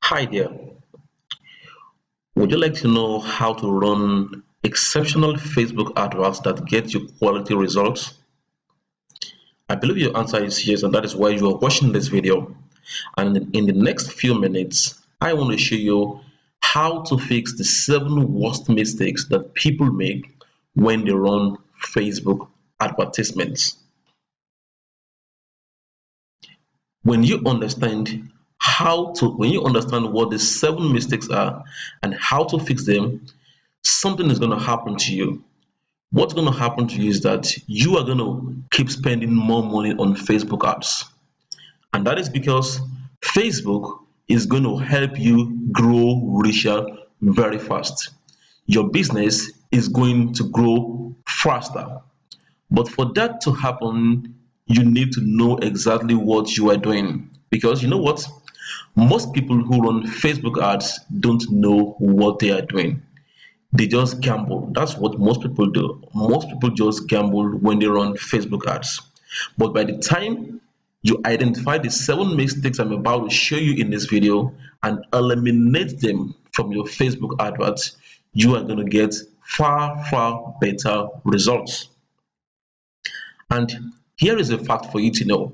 Hi there. Would you like to know how to run exceptional Facebook adverts that get you quality results? I believe your answer is yes, and that is why you are watching this video. And in the next few minutes, I want to show you how to fix the 7 worst mistakes that people make when they run Facebook advertisements. When you understand what the 7 mistakes are and how to fix them, something is going to happen to you. What's going to happen to you is that you are going to keep spending more money on Facebook ads. And that is because Facebook is going to help you grow richer very fast. Your business is going to grow faster. But for that to happen, you need to know exactly what you are doing. Because you know what? Most people who run Facebook ads don't know what they are doing. They just gamble. That's what most people do. Most people just gamble when they run Facebook ads. But by the time you identify the 7 mistakes I'm about to show you in this video and eliminate them from your Facebook adverts, you are going to get far, far better results. And here is a fact for you to know.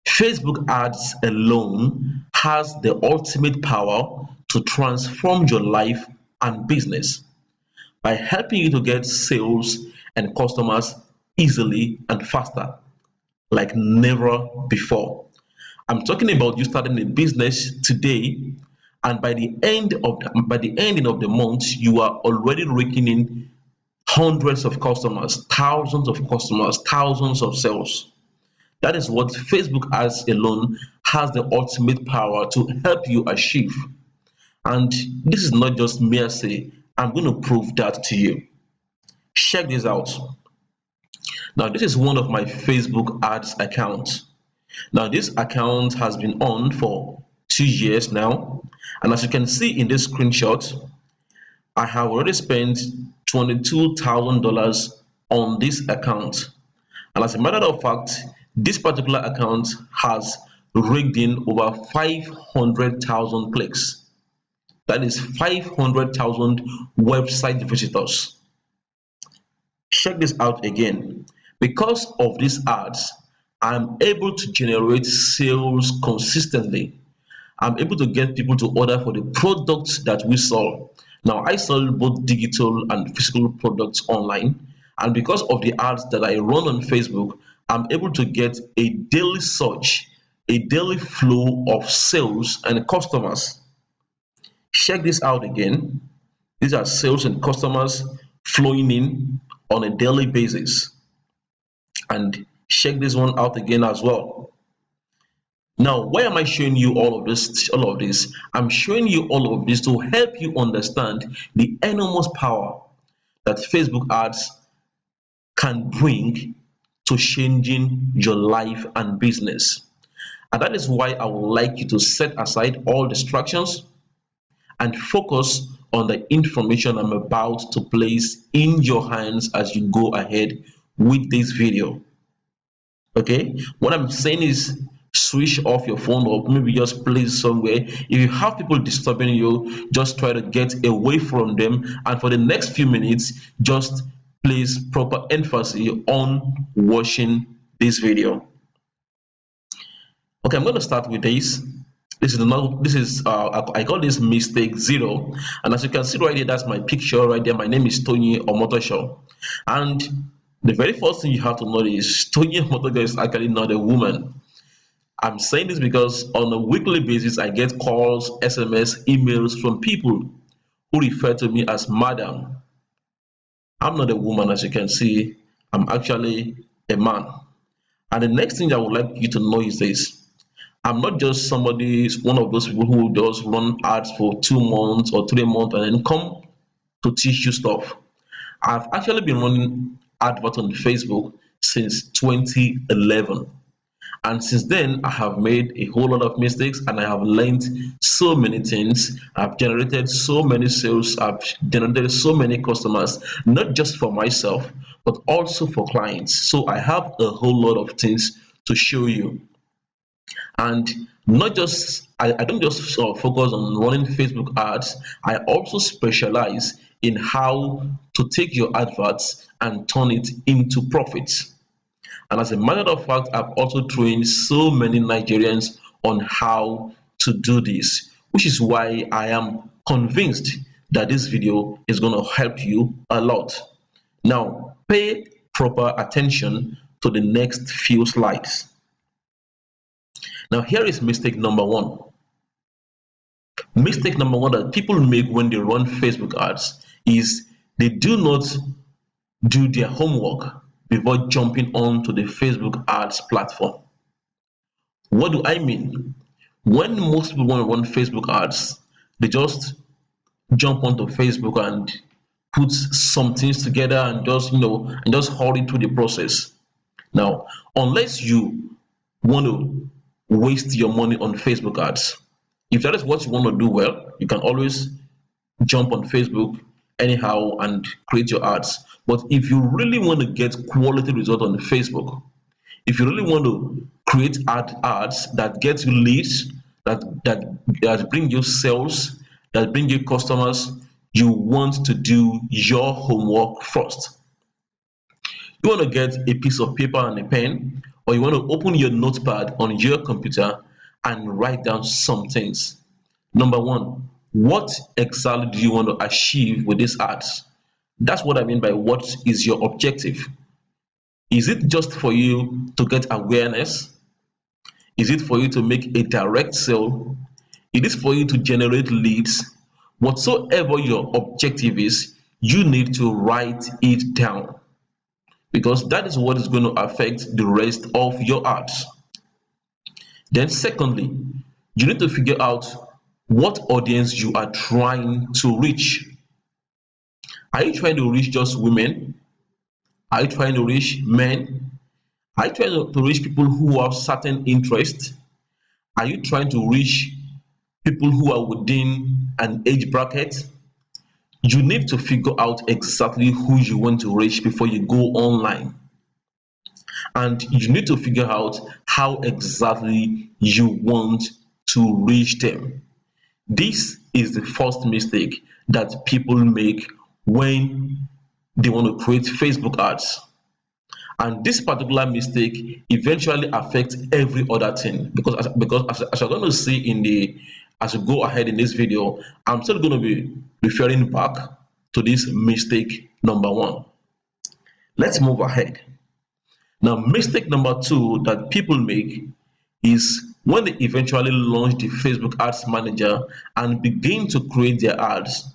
Facebook ads alone has the ultimate power to transform your life and business by helping you to get sales and customers easily and faster like never before. I'm talking about you starting a business today, and by the ending of the month, you are already raking in hundreds of customers, thousands of sales. That is what Facebook ads alone has the ultimate power to help you achieve. And this is not just mere say, I'm going to prove that to you. Check this out. Now, this is one of my Facebook ads accounts. Now, this account has been on for 2 years now. And as you can see in this screenshot, I have already spent $22,000 on this account. And as a matter of fact, this particular account has raked in over 500,000 clicks. That is 500,000 website visitors. Check this out again. Because of these ads, I'm able to generate sales consistently. I'm able to get people to order for the products that we sell. Now, I sell both digital and physical products online. And because of the ads that I run on Facebook, I'm able to get a daily search, a daily flow of sales and customers. Check this out again. These are sales and customers flowing in on a daily basis. And check this one out again as well. Now, why am I showing you all of this? I'm showing you all of this to help you understand the enormous power that Facebook ads can bring to changing your life and business. And that is why I would like you to set aside all distractions and focus on the information I'm about to place in your hands as you go ahead with this video. Okay, what I'm saying is switch off your phone or maybe just place somewhere. If you have people disturbing you, just try to get away from them, and for the next few minutes just place proper emphasis on watching this video. Okay, I'm going to start with this. I call this mistake 0, and as you can see right here, that's my picture right there. My name is Tony Omotosho, and the very first thing you have to know is Tony Omotosho is actually not a woman. I'm saying this because on a weekly basis I get calls, SMS, emails from people who refer to me as madam. I'm not a woman, as you can see. I'm actually a man. And the next thing I would like you to know is this. I'm not just one of those people who does run ads for 2 months or 3 months and then come to teach you stuff. I've actually been running adverts on Facebook since 2011. And since then, I have made a whole lot of mistakes and I have learned so many things. I've generated so many sales, I've generated so many customers, not just for myself, but also for clients. So I have a whole lot of things to show you. And not just I don't just focus on running Facebook ads. I also specialize in how to take your adverts and turn it into profits. And as a matter of fact, I've also trained so many Nigerians on how to do this, which is why I am convinced that this video is going to help you a lot. Now, pay proper attention to the next few slides. Now, here is mistake number one. Mistake number one that people make when they run Facebook ads is they do not do their homework before jumping onto the Facebook ads platform. What do I mean? When most people want to run Facebook ads, they just jump onto Facebook and put some things together and just hurry through the process. Now, unless you want to waste your money on Facebook ads, if that is what you want to do well, you can always jump on Facebook anyhow and create your ads. But if you really want to get quality result on Facebook, if you really want to create ads that get you leads, that bring you sales, that bring you customers, you want to do your homework first. You want to get a piece of paper and a pen, or you want to open your notepad on your computer and write down some things. Number one, what exactly do you want to achieve with these ads? That's what I mean by what is your objective. Is it just for you to get awareness? Is it for you to make a direct sale? It is for you to generate leads. Whatsoever your objective is, you need to write it down, because that is what is going to affect the rest of your ads. Then secondly, you need to figure out what audience you are trying to reach. Are you trying to reach just women? Are you trying to reach men? Are you trying to reach people who have certain interests? Are you trying to reach people who are within an age bracket? You need to figure out exactly who you want to reach before you go online. And you need to figure out how exactly you want to reach them. This is the first mistake that people make when they want to create Facebook ads. And this particular mistake eventually affects every other thing, because as you're going to see as we go ahead in this video, I'm still going to be referring back to this mistake number one. Let's move ahead. Now, mistake number two that people make is when they eventually launch the Facebook Ads Manager and begin to create their ads,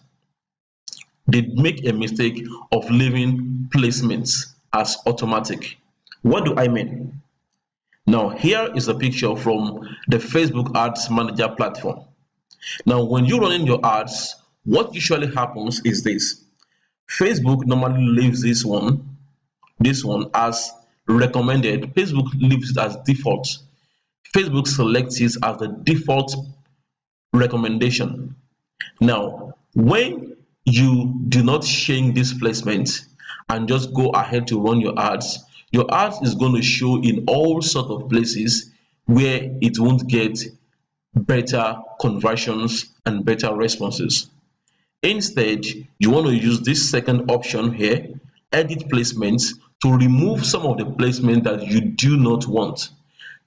they make a mistake of leaving placements as automatic. What do I mean? Now, here is a picture from the Facebook Ads Manager platform. Now, when you're running your ads, what usually happens is this. Facebook normally leaves this one as recommended. Facebook leaves it as default. Facebook selects it as the default recommendation. Now, when you do not change this placement and just go ahead to run your ads is going to show in all sorts of places where it won't get better conversions and better responses. Instead, you want to use this second option here, edit placements, to remove some of the placements that you do not want.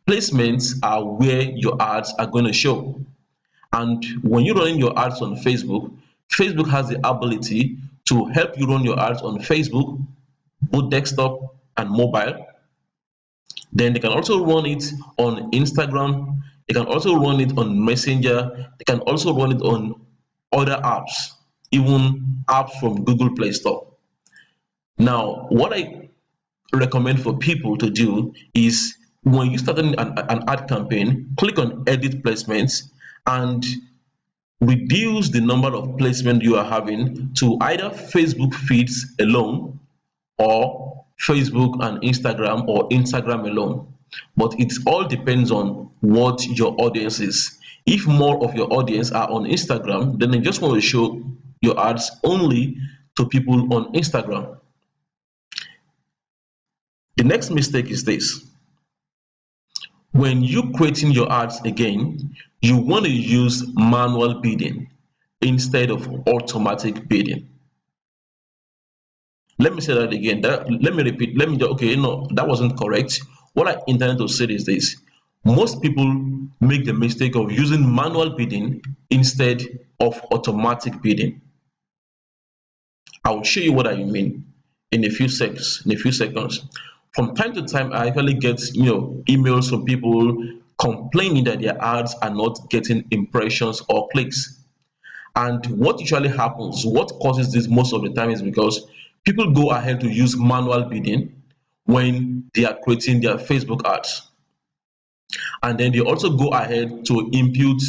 Placements are where your ads are going to show. And when you're running your ads on Facebook, Facebook has the ability to help you run your ads on Facebook, both desktop and mobile. Then they can also run it on Instagram. They can also run it on Messenger. They can also run it on other apps, even apps from Google Play Store. Now, what I recommend for people to do is when you start an ad campaign, click on edit placements and reduce the number of placements you are having to either Facebook feeds alone or Facebook and Instagram, or Instagram alone. But it all depends on what your audience is. If more of your audience are on Instagram, then you just want to show your ads only to people on Instagram. The next mistake is this. When you creating your ads again, you want to use manual bidding instead of automatic bidding. Let me say that again. Let me repeat. Okay, no, that wasn't correct. What I intended to say is this. Most people make the mistake of using manual bidding instead of automatic bidding. I will show you what I mean in a few seconds. From time to time, I actually get emails from people complaining that their ads are not getting impressions or clicks. And what usually happens, what causes this most of the time is because people go ahead to use manual bidding when they are creating their Facebook ads. And then they also go ahead to impute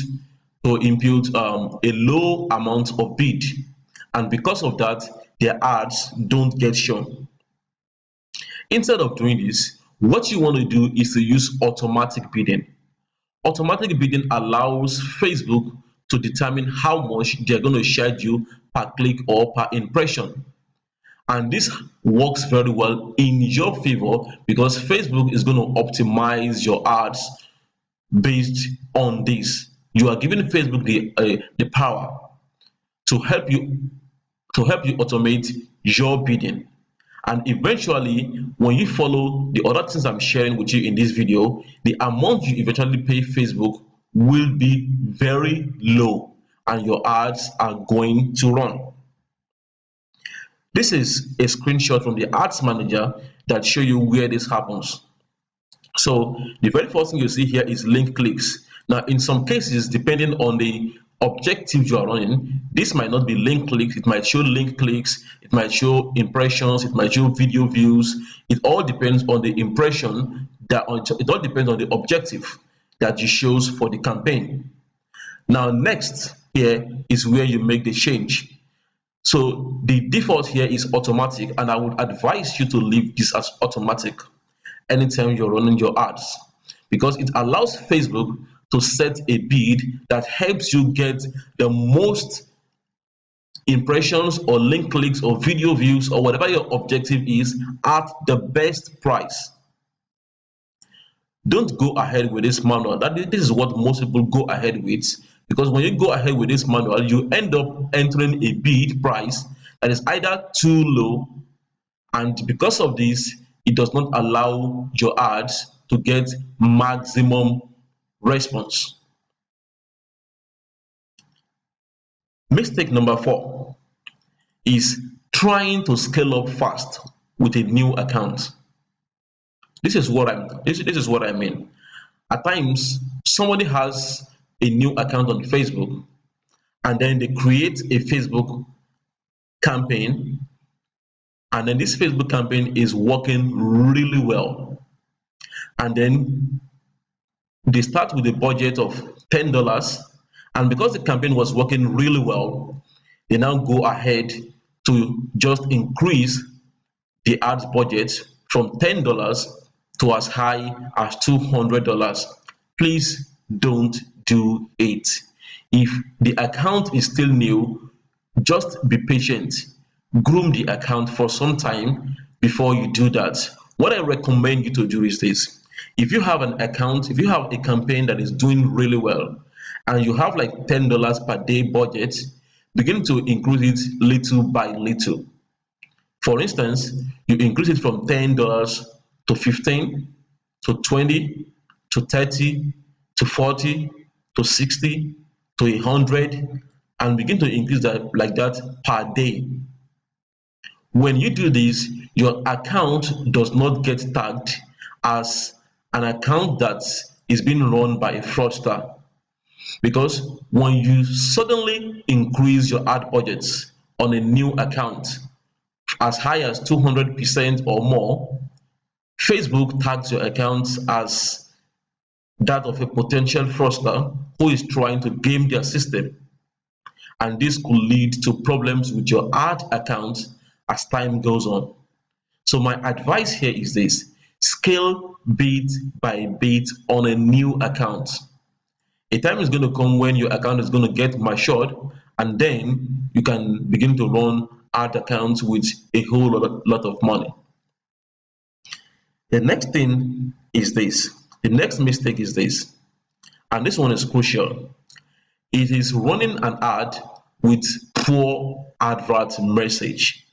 a low amount of bid. And because of that, their ads don't get shown. Instead of doing this, what you want to do is to use automatic bidding. Automatic bidding allows Facebook to determine how much they're going to charge you per click or per impression. And this works very well in your favor because Facebook is going to optimize your ads based on this. You are giving Facebook the power to help you automate your bidding. And eventually, when you follow the other things I'm sharing with you in this video, the amount you eventually pay Facebook will be very low and your ads are going to run. This is a screenshot from the ads manager that show you where this happens. So the very first thing you see here is link clicks. Now, in some cases, depending on the objective you are running, this might not be link clicks, it might show link clicks, it might show impressions, it might show video views. It all depends on the impression it all depends on the objective that you chose for the campaign. Now, next here is where you make the change. So the default here is automatic, and I would advise you to leave this as automatic anytime you're running your ads, because it allows Facebook to set a bid that helps you get the most impressions or link clicks or video views or whatever your objective is at the best price. Don't go ahead with this manual. This is what most people go ahead with, because when you go ahead with this manual, you end up entering a bid price that is either too low, and because of this, it does not allow your ads to get maximum response. Mistake number 4 is trying to scale up fast with a new account. This is what I mean. At times, somebody has a new account on Facebook, and then they create a Facebook campaign, and then this Facebook campaign is working really well. And then they start with a budget of $10, and because the campaign was working really well, they now go ahead to just increase the ads budget from $10 to as high as $200. Please don't do it. If the account is still new, just be patient. Groom the account for some time before you do that. What I recommend you to do is this. If you have an account, if you have a campaign that is doing really well, and you have like $10 per day budget, begin to increase it little by little. For instance, you increase it from $10 to $15 to $20 to $30 to $40 to $60 to $100, and begin to increase that like that per day. When you do this, your account does not get tagged as an account that is being run by a fraudster. Because when you suddenly increase your ad budgets on a new account as high as 200% or more, Facebook tags your account as that of a potential fraudster who is trying to game their system. And this could lead to problems with your ad account as time goes on. So my advice here is this: scale bit by bit on a new account. A time is going to come when your account is going to get matured, and then you can begin to run ad accounts with a whole lot of money. The next thing is this. The next mistake is this, and this one is crucial. It is running an ad with poor advert message.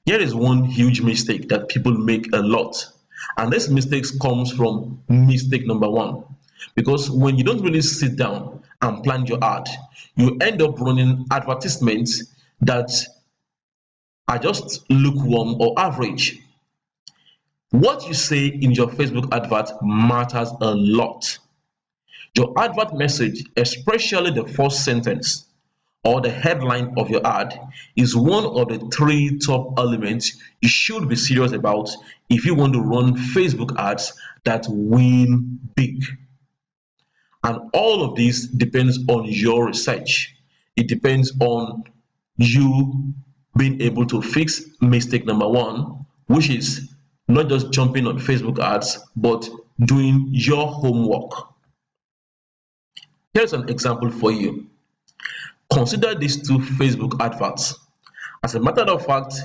Here is one huge mistake that people make a lot, and this mistake comes from mistake number one. Because when you don't really sit down and plan your ad, you end up running advertisements that are just lukewarm or average. What you say in your Facebook advert matters a lot. Your advert message, especially the first sentence or the headline of your ad, is one of the three top elements you should be serious about if you want to run Facebook ads that win big. And all of this depends on your research. It depends on you being able to fix mistake number one, which is not just jumping on Facebook ads, but doing your homework. Here's an example for you. Consider these two Facebook adverts. As a matter of fact,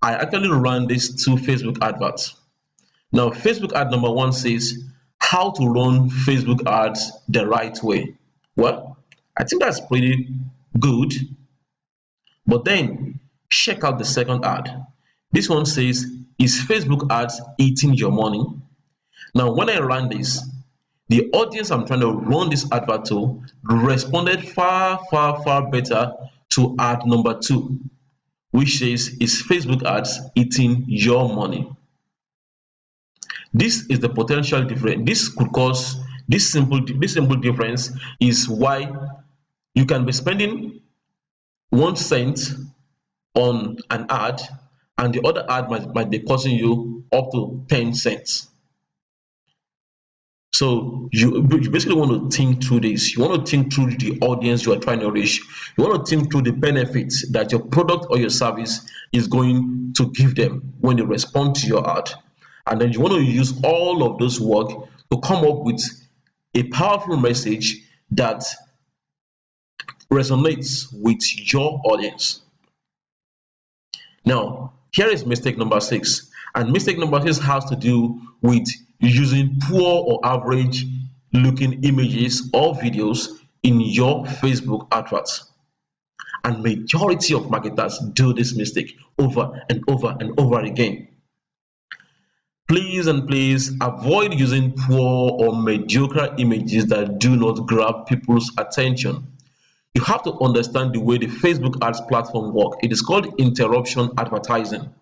I actually ran these two Facebook adverts. Now, Facebook ad number one says, how to run Facebook ads the right way. Well, I think that's pretty good. But then, check out the second ad. This one says, is Facebook ads eating your money? Now, when I ran this, the audience I'm trying to run this advert to responded far better to ad number two, which says, is Facebook ads eating your money? This is the potential difference. This could cause this simple difference is why you can be spending 1 cent on an ad, and the other ad might be costing you up to 10 cents. So you basically want to think through this. You want to think through the audience you are trying to reach. You want to think through the benefits that your product or your service is going to give them when they respond to your ad. And then you want to use all of those work to come up with a powerful message that resonates with your audience. Now, here is mistake number 6. And mistake number 6 has to do with using poor or average looking images or videos in your Facebook adverts. And majority of marketers do this mistake over and over and over again. Please and please avoid using poor or mediocre images that do not grab people's attention. You have to understand the way the Facebook ads platform works. It is called interruption advertising.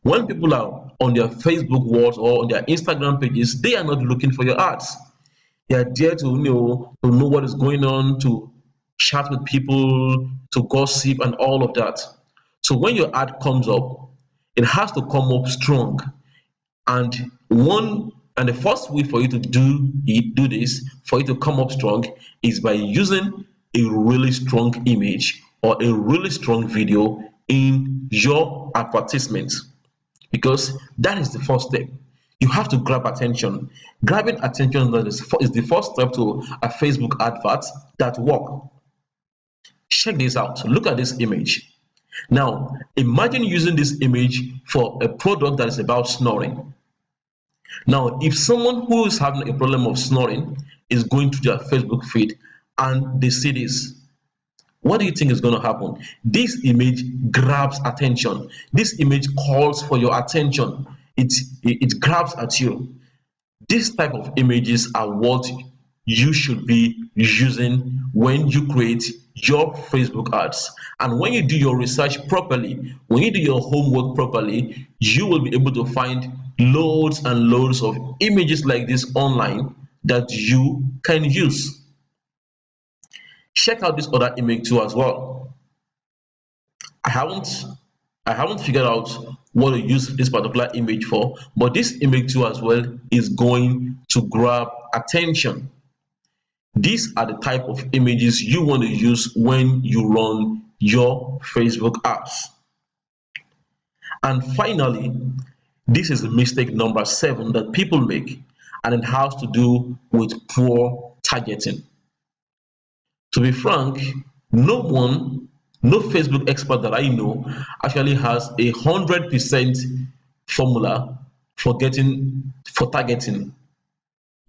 When people are on their Facebook walls or on their Instagram pages, they are not looking for your ads. They are there to know what is going on, to chat with people, to gossip and all of that. So when your ad comes up, it has to come up strong. And the first way for you to do this, for you to come up strong, is by using a really strong image or a really strong video in your advertisement, because that is the first step. You have to grab attention. Grabbing attention is the first step to a Facebook advert that work. Check this out. Look at this image. Now, imagine using this image for a product that is about snoring. Now, if someone who is having a problem of snoring is going to their Facebook feed and they see this, what do you think is going to happen? This image grabs attention. This image calls for your attention. It grabs at you. This type of images are what you should be using when you create your Facebook ads. And when you do your research properly, when you do your homework properly, you will be able to find loads and loads of images like this online that you can use. Check out this other image too as well. I haven't figured out what to use this particular image for, but this image too as well is going to grab attention. These are the type of images you want to use when you run your Facebook ads. And finally, this is mistake number 7 that people make, and it has to do with poor targeting. To be frank, no Facebook expert that I know actually has 100% formula for targeting.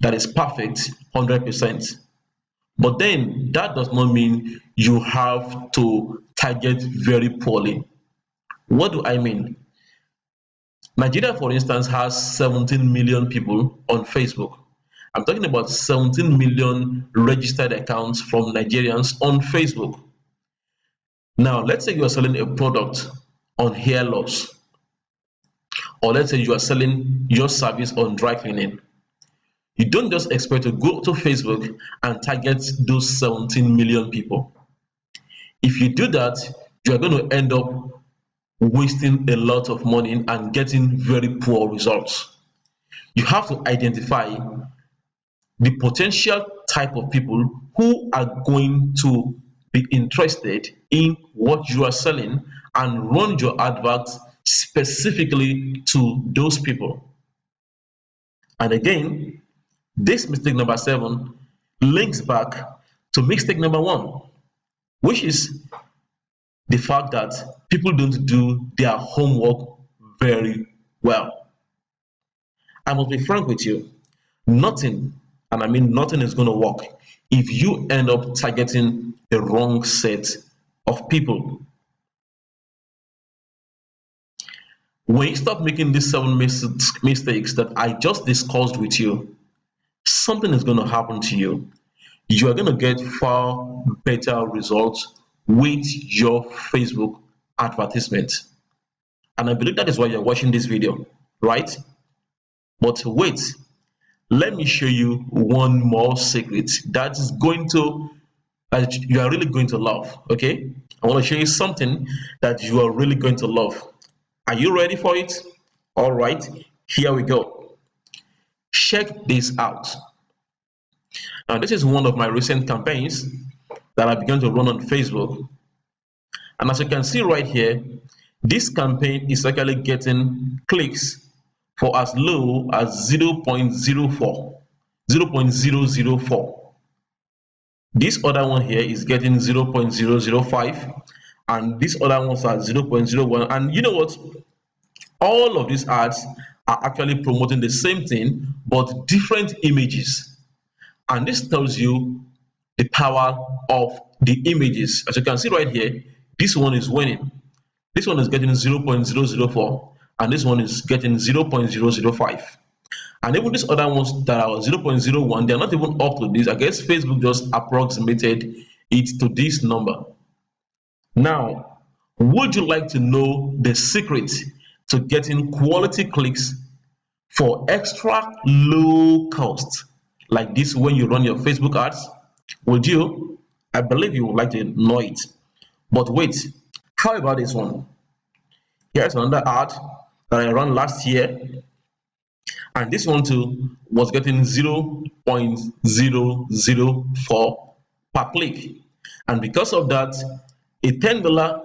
that is perfect 100%. But then that does not mean you have to target very poorly. What do I mean? Nigeria, for instance, has 17 million people on Facebook. I'm talking about 17 million registered accounts from Nigerians on Facebook. Now, let's say you are selling a product on hair loss, or let's say you are selling your service on dry cleaning. You don't just expect to go to Facebook and target those 17 million people. If you do that, you are going to end up wasting a lot of money and getting very poor results. You have to identify the potential type of people who are going to be interested in what you are selling and run your adverts specifically to those people. And again, this mistake number 7 links back to mistake number 1, which is the fact that people don't do their homework very well. I must be frank with you, nothing, and I mean nothing, is going to work if you end up targeting the wrong set of people. When you stop making these 7 mistakes that I just discussed with you, something is going to happen to you. You are going to get far better results with your Facebook advertisement. And I believe that is why you're watching this video, right? But wait, let me show you one more secret that you are really going to love. Okay, I want to show you something that you are really going to love. Are you ready for it? All right, here we go. Check this out. Now, this is one of my recent campaigns that I began to run on Facebook. And as you can see right here, this campaign is actually getting clicks for as low as 0.004. This other one here is getting 0.005, and this other ones are 0.01. And you know what? All of these ads are actually promoting the same thing, but different images. And this tells you the power of the images. As you can see right here, this one is winning. This one is getting 0.004, and this one is getting 0.005. And even these other ones that are 0.01, they're not even up to this. I guess Facebook just approximated it to this number. Now, would you like to know the secret to getting quality clicks for extra low cost like this when you run your Facebook ads? Would you? I believe you would like to know it. But wait, how about this one? Here's another ad that I ran last year, and this one too was getting 0.004 per click. And because of that, a $10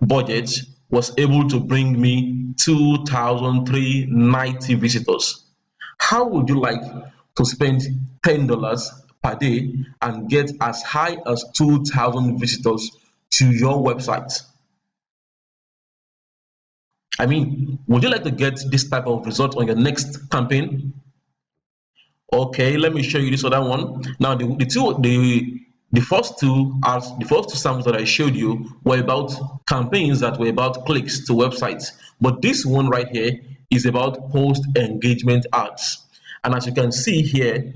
budget was able to bring me 2,390 visitors. How would you like to spend $10 per day and get as high as 2,000 visitors to your website? I mean, would you like to get this type of result on your next campaign? Okay, let me show you this other one. Now, the first two samples that I showed you were about campaigns that were about clicks to websites, but this one right here is about post engagement ads. And as you can see here,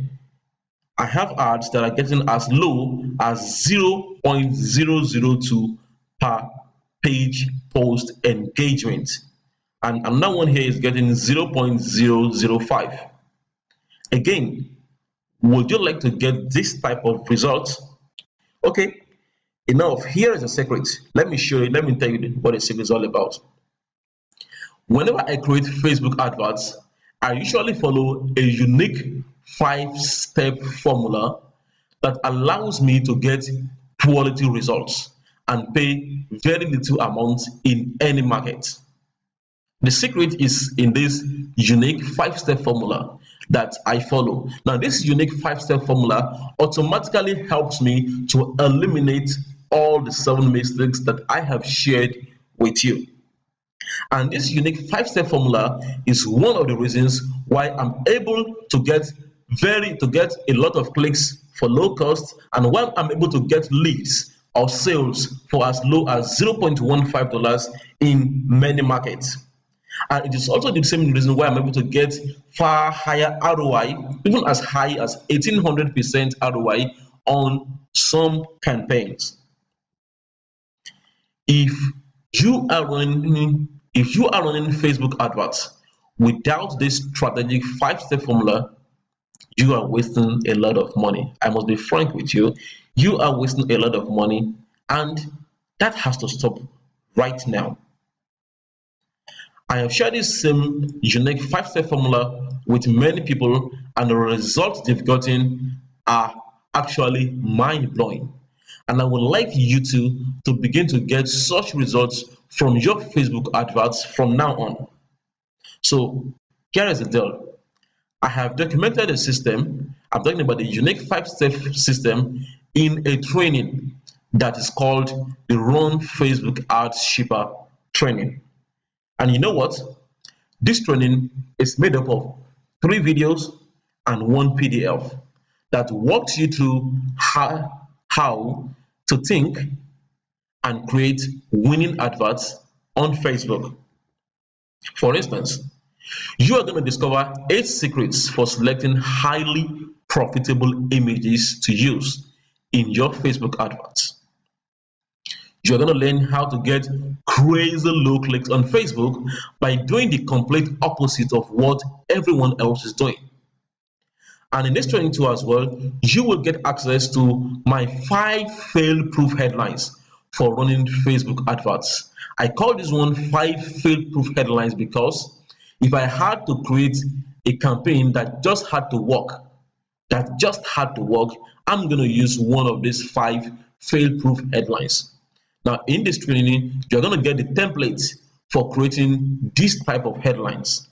I have ads that are getting as low as 0.002 per page post engagement, and another one here is getting 0.005. Again, would you like to get this type of results? Okay, enough. Here is a secret. Let me show you. Let me tell you what the secret is all about. Whenever I create Facebook adverts, I usually follow a unique 5-step formula that allows me to get quality results and pay very little amount in any market. The secret is in this unique 5-step formula that I follow. Now, this unique 5-step formula automatically helps me to eliminate all the 7 mistakes that I have shared with you. And this unique 5-step formula is one of the reasons why I'm able to get to get a lot of clicks for low cost, and when I'm able to get leads or sales for as low as $0.15 in many markets. And it is also the same reason why I'm able to get far higher ROI, even as high as 1800% ROI on some campaigns. If you are running Facebook adverts without this strategic 5-step formula, you are wasting a lot of money. I must be frank with you. You are wasting a lot of money, and that has to stop right now. I have shared this same unique 5-step formula with many people, and the results they've gotten are actually mind-blowing. And I would like you to begin to get such results from your Facebook adverts from now on. So here is the deal. I have documented a system. I'm talking about the unique 5-step system in a training that is called the Run Facebook Ads Cheaper training. And you know what? This training is made up of 3 videos and 1 PDF that walks you through how to think and create winning adverts on Facebook. For instance, you are going to discover 8 secrets for selecting highly profitable images to use in your Facebook adverts. You're going to learn how to get crazy low clicks on Facebook by doing the complete opposite of what everyone else is doing. And in this training too as well, you will get access to my 5 fail-proof headlines for running Facebook adverts. I call this one 5 fail-proof headlines because if I had to create a campaign that just had to work, I'm going to use one of these 5 fail-proof headlines. Now, in this training, you're going to get the templates for creating this type of headlines.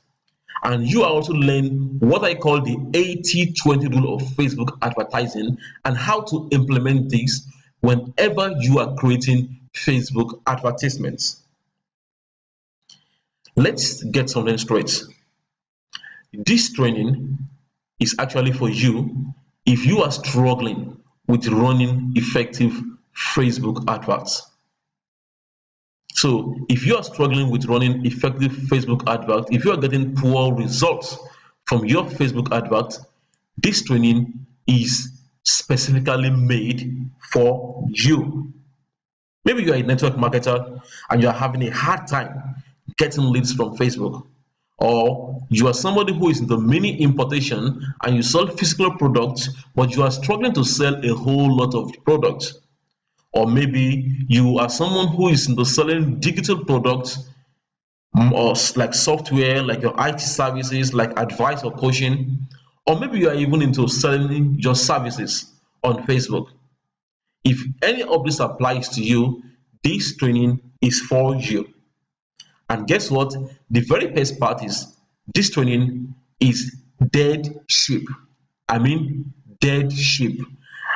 And you are also learn what I call the 80-20 rule of Facebook advertising and how to implement this whenever you are creating Facebook advertisements. Let's get something straight. This training is actually for you if you are struggling with running effective Facebook adverts. So if you are struggling with running effective Facebook adverts, if you are getting poor results from your Facebook adverts, this training is specifically made for you. Maybe you are a network marketer and you are having a hard time getting leads from Facebook, or you are somebody who is into mini importation and you sell physical products, but you are struggling to sell a whole lot of products. Or maybe you are someone who is into selling digital products, or like software, like your IT services, like advice or coaching, or maybe you are even into selling your services on Facebook. If any of this applies to you, this training is for you. And guess what? The very best part is this training is dead cheap. I mean, dead cheap.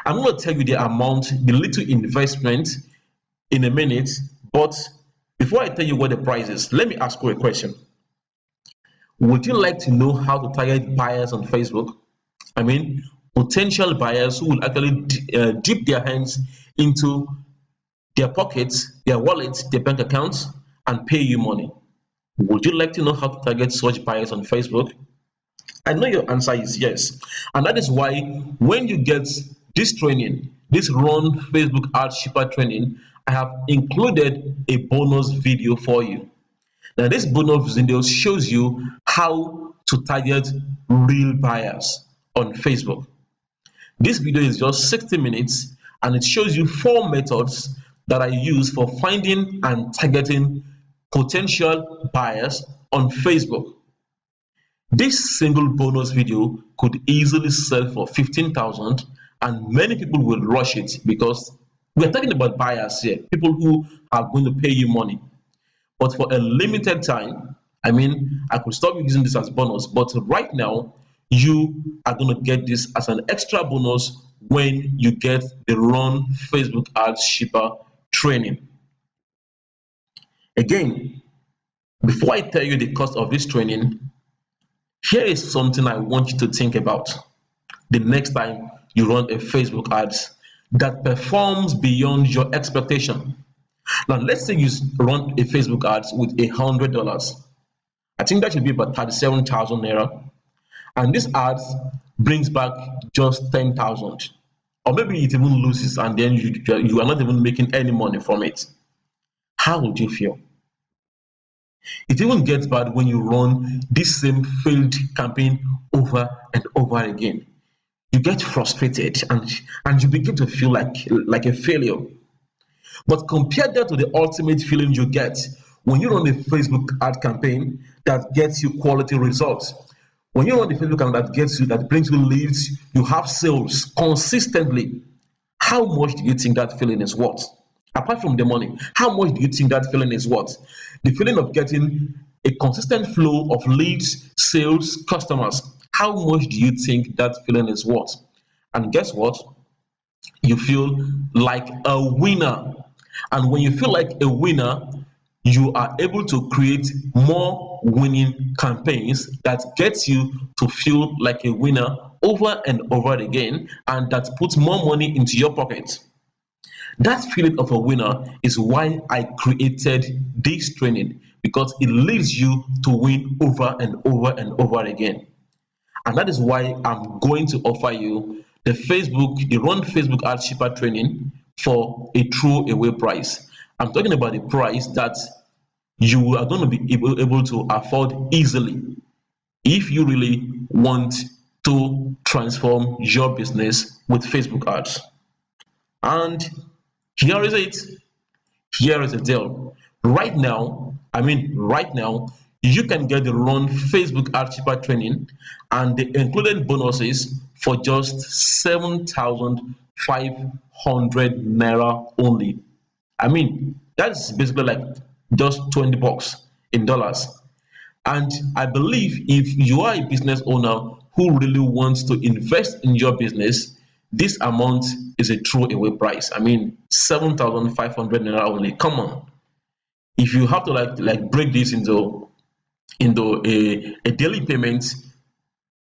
I'm going to tell you the amount, the little investment in a minute, but before I tell you what the price is, let me ask you a question. Would you like to know how to target buyers on Facebook? I mean, potential buyers who will actually dip their hands into their pockets, their wallets, their bank accounts, and pay you money. Would you like to know how to target such buyers on Facebook? I know your answer is yes. And that is why when you get this training, this Run Facebook Ads Cheaper training, I have included a bonus video for you. Now, this bonus video shows you how to target real buyers on Facebook. This video is just 60 minutes and it shows you 4 methods that I use for finding and targeting potential buyers on Facebook. This single bonus video could easily sell for 15,000, and many people will rush it because we're talking about buyers here, people who are going to pay you money. But for a limited time, I mean, I could stop using this as bonus, but right now, you are going to get this as an extra bonus when you get the Run Facebook Ads Cheaper training. Again, before I tell you the cost of this training, here is something I want you to think about. the next time you run a Facebook ads that performs beyond your expectation. Now, let's say you run a Facebook ads with $100. I think that should be about 37,000 naira, and this ads brings back just 10,000, or maybe it even loses, and then you are not even making any money from it. How would you feel? It even gets bad when you run this same failed campaign over and over again. You get frustrated, and you begin to feel like a failure. But compare that to the ultimate feeling you get when you run a Facebook ad campaign that gets you quality results. When you run the Facebook ad that brings you leads, you have sales consistently. How much do you think that feeling is worth? Apart from the money, how much do you think that feeling is worth? The feeling of getting a consistent flow of leads, sales, customers. How much do you think that feeling is worth? And guess what? You feel like a winner. And when you feel like a winner, you are able to create more winning campaigns that gets you to feel like a winner over and over again, and that puts more money into your pocket. That feeling of a winner is why I created this training, because it leads you to win over and over and over again. And that is why I'm going to offer you the Run Facebook Ads Cheaper training for a throwaway price. I'm talking about the price that you are going to be able to afford easily if you really want to transform your business with Facebook ads. And here is it. Here is the deal. Right now, you can get the Run Facebook Ad Cheaper training and the included bonuses for just 7,500 naira only. That's basically like just 20 bucks in dollars. And I believe if you are a business owner who really wants to invest in your business, this amount is a throwaway price. 7,500 naira only. Come on. If you have to break this into a daily payment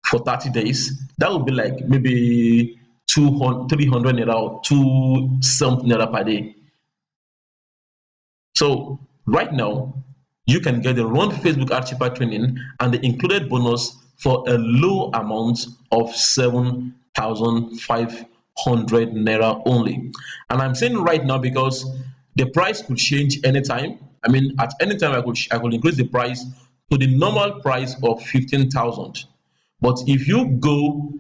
for 30 days, that would be like maybe 200, 300 naira or 2 something naira per day. So right now, you can get the Run Facebook Ad Cheaper training and the included bonus for a low amount of 7,500 naira only. And I'm saying right now because the price could change anytime. At any time I could increase the price to the normal price of 15,000. But if you go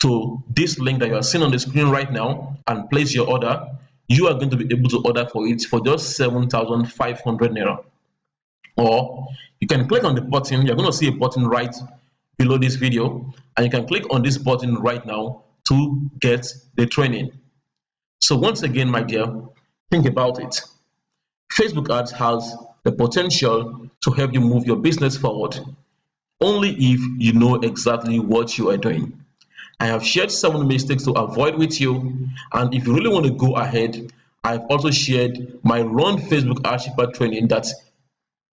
to this link that you are seeing on the screen right now and place your order, you are going to be able to order for it for just 7,500 naira. Or you can click on the button. You're going to see a button right below this video, and you can click on this button right now to get the training. So once again, my dear, think about it. Facebook ads has the potential to help you move your business forward only if you know exactly what you are doing. I have shared 7 mistakes to avoid with you, and if you really want to go ahead, I've also shared my Run Facebook Ad Cheaper training that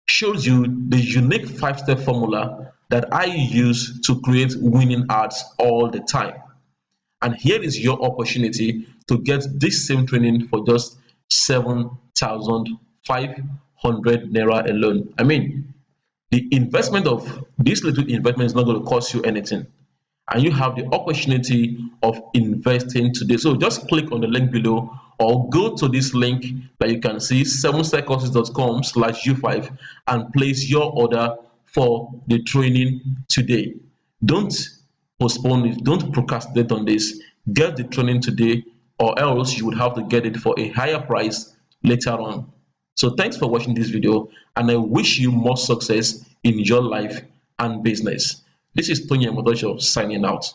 shows you the unique 5-step formula that I use to create winning ads all the time. And here is your opportunity to get this same training for just 7,500 naira alone. The investment of this little investment is not going to cost you anything, and you have the opportunity of investing today. So just click on the link below or go to this link that you can see, 7sidecourses.com/u5, and place your order for the training today. Don't postpone it. Don't procrastinate on this. Get the training today, or else you would have to get it for a higher price later on. So thanks for watching this video, and I wish you more success in your life and business. This is Tony Motosho signing out.